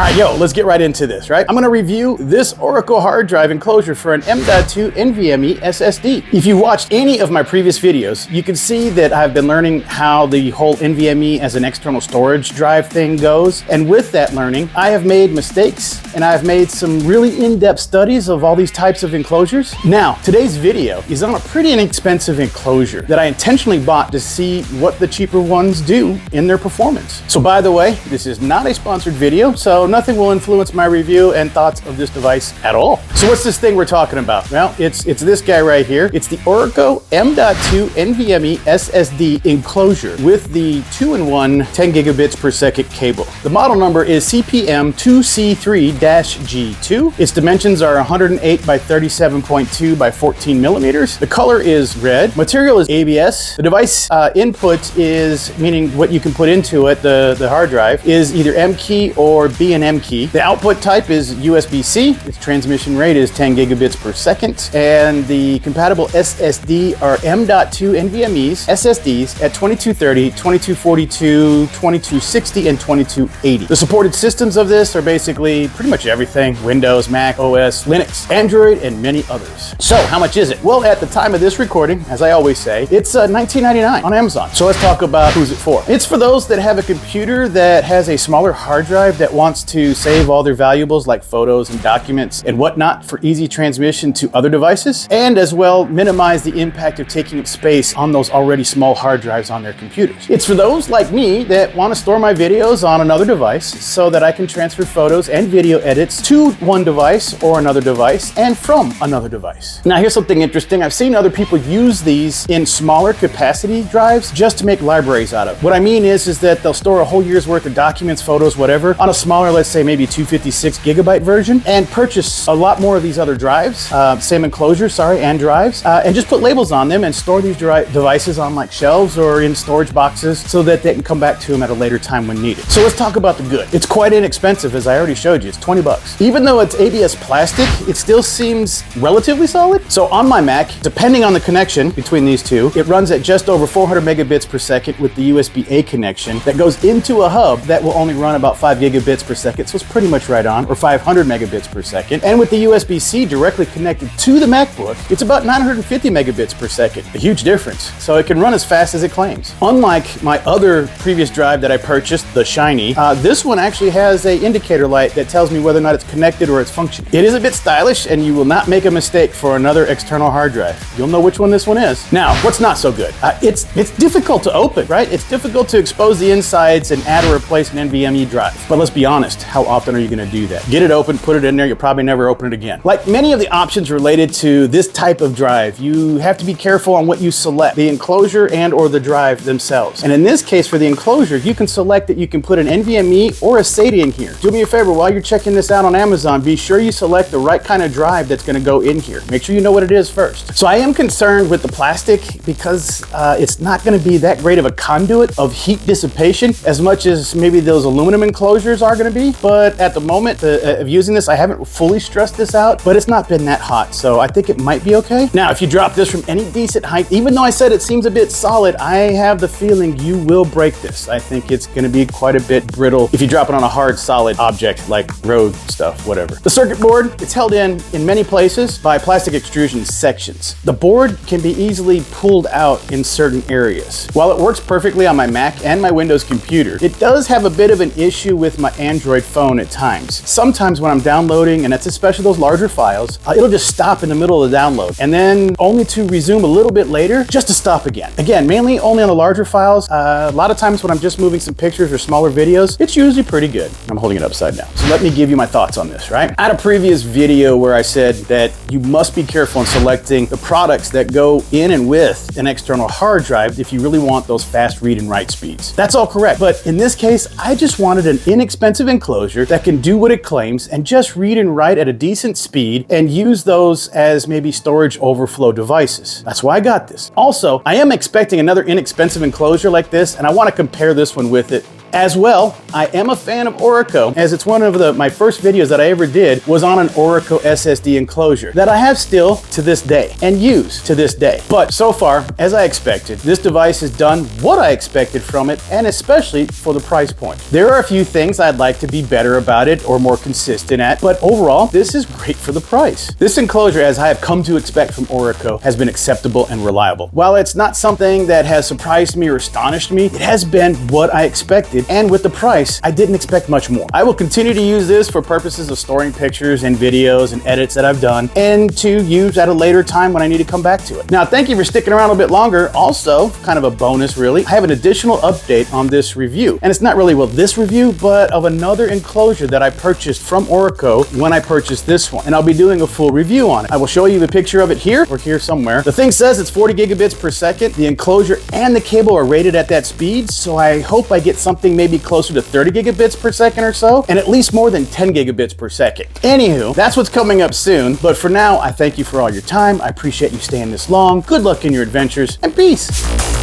All right, let's get right into this, right? I'm gonna review this Orico hard drive enclosure for an M.2 NVMe SSD. If you watched any of my previous videos, you can see that I've been learning how the whole NVMe as an external storage drive thing goes. And with that learning, I have made mistakes and I've made some really in-depth studies of all these types of enclosures. Now, today's video is on a pretty inexpensive enclosure that I intentionally bought to see what the cheaper ones do in their performance. So by the way, this is not a sponsored video, so nothing will influence my review and thoughts of this device at all. So what's this thing we're talking about? Well, it's this guy right here. It's the Orico M.2 NVMe SSD enclosure with the 2-in-1 10 gigabits per second cable. The model number is CPM2C3-G2. Its dimensions are 108 by 37.2 by 14 millimeters. The color is red. Material is ABS. The device input is, meaning what you can put into it, the hard drive, is either M key or B&M key. The output type is Usbc. Its transmission rate is 10 gigabits per second. And the compatible SSD are M.2 NVMe's SSDs at 2230, 2242, 2260, and 2280. The supported systems of this are basically pretty much everything: Windows, Mac, OS, Linux, Android, and many others. So how much is it? Well, at the time of this recording, as I always say, it's $19.99 on Amazon. So let's talk about who's it for. It's for those that have a computer that has a smaller hard drive that wants to save all their valuables like photos and documents and whatnot for easy transmission to other devices, and as well minimize the impact of taking up space on those already small hard drives on their computers. It's for those like me that want to store my videos on another device so that I can transfer photos and video edits to one device or another device and from another device. Now here's something interesting. I've seen other people use these in smaller capacity drives just to make libraries out of. What I mean is that they'll store a whole year's worth of documents, photos, whatever, on a smaller, let's say maybe 256 gigabyte version, and purchase a lot more of these other drives, same enclosure, and drives, and just put labels on them and store these devices on like shelves or in storage boxes so that they can come back to them at a later time when needed. So let's talk about the good. It's quite inexpensive, as I already showed you. It's 20 bucks. Even though it's ABS plastic, it still seems relatively solid. So on my Mac, depending on the connection between these two, it runs at just over 400 megabits per second with the USB-A connection that goes into a hub that will only run about 5 gigabits per second. So it's pretty much right on, or 500 megabits per second. And with the USB-C directly connected to the MacBook, it's about 950 megabits per second. A huge difference. So it can run as fast as it claims. Unlike my other previous drive that I purchased, the Shiny, this one actually has an indicator light that tells me whether or not it's connected or it's functioning. It is a bit stylish, and you will not make a mistake for another external hard drive. You'll know which one this one is. Now, what's not so good? It's difficult to open, right? It's difficult to expose the insides and add or replace an NVMe drive. But let's be honest, how often are you gonna do that? Get it open, put it in there, you'll probably never open it again. Like many of the options related to this type of drive, you have to be careful on what you select, the enclosure and or the drive themselves. And in this case, for the enclosure, you can select that you can put an NVMe or a SATA in here. Do me a favor, while you're checking this out on Amazon, be sure you select the right kind of drive that's gonna go in here. Make sure you know what it is first. So I am concerned with the plastic because it's not gonna be that great of a conduit of heat dissipation as much as maybe those aluminum enclosures are gonna be. But at the moment of using this, I haven't fully stressed this out, but it's not been that hot, so I think it might be okay. Now, if you drop this from any decent height, even though I said it seems a bit solid, I have the feeling you will break this. I think it's gonna be quite a bit brittle if you drop it on a hard, solid object like road stuff, whatever. The circuit board, it's held in many places by plastic extrusion sections. The board can be easily pulled out in certain areas. While it works perfectly on my Mac and my Windows computer, it does have a bit of an issue with my Android phone at times. Sometimes when I'm downloading, and that's especially those larger files, it'll just stop in the middle of the download, and then only to resume a little bit later, just to stop again. Again, mainly only on the larger files. A lot of times when I'm just moving some pictures or smaller videos, it's usually pretty good. I'm holding it upside down. So let me give you my thoughts on this, right? I had a previous video where I said that you must be careful in selecting the products that go in and with an external hard drive if you really want those fast read and write speeds. That's all correct, but in this case, I just wanted an inexpensive enclosure that can do what it claims and just read and write at a decent speed and use those as maybe storage overflow devices. That's why I got this. Also, I am expecting another inexpensive enclosure like this, and I want to compare this one with it As well, I am a fan of Orico, as it's one of my first videos that I ever did was on an Orico SSD enclosure that I have still to this day and use to this day. But so far, as I expected, this device has done what I expected from it, and especially for the price point. There are a few things I'd like to be better about it or more consistent at, but overall, this is great for the price. This enclosure, as I have come to expect from Orico, has been acceptable and reliable. While it's not something that has surprised me or astonished me, it has been what I expected, and with the price, I didn't expect much more. I will continue to use this for purposes of storing pictures and videos and edits that I've done, and to use at a later time when I need to come back to it. Now, thank you for sticking around a bit longer. Also, kind of a bonus really, I have an additional update on this review. And it's not really, well, this review, but of another enclosure that I purchased from Orico when I purchased this one. And I'll be doing a full review on it. I will show you the picture of it here or here somewhere. The thing says it's 40 gigabits per second. The enclosure and the cable are rated at that speed, so I hope I get something maybe closer to 30 gigabits per second or so, and at least more than 10 gigabits per second. Anywho, that's what's coming up soon, but for now, I thank you for all your time. I appreciate you staying this long. Good luck in your adventures, and peace.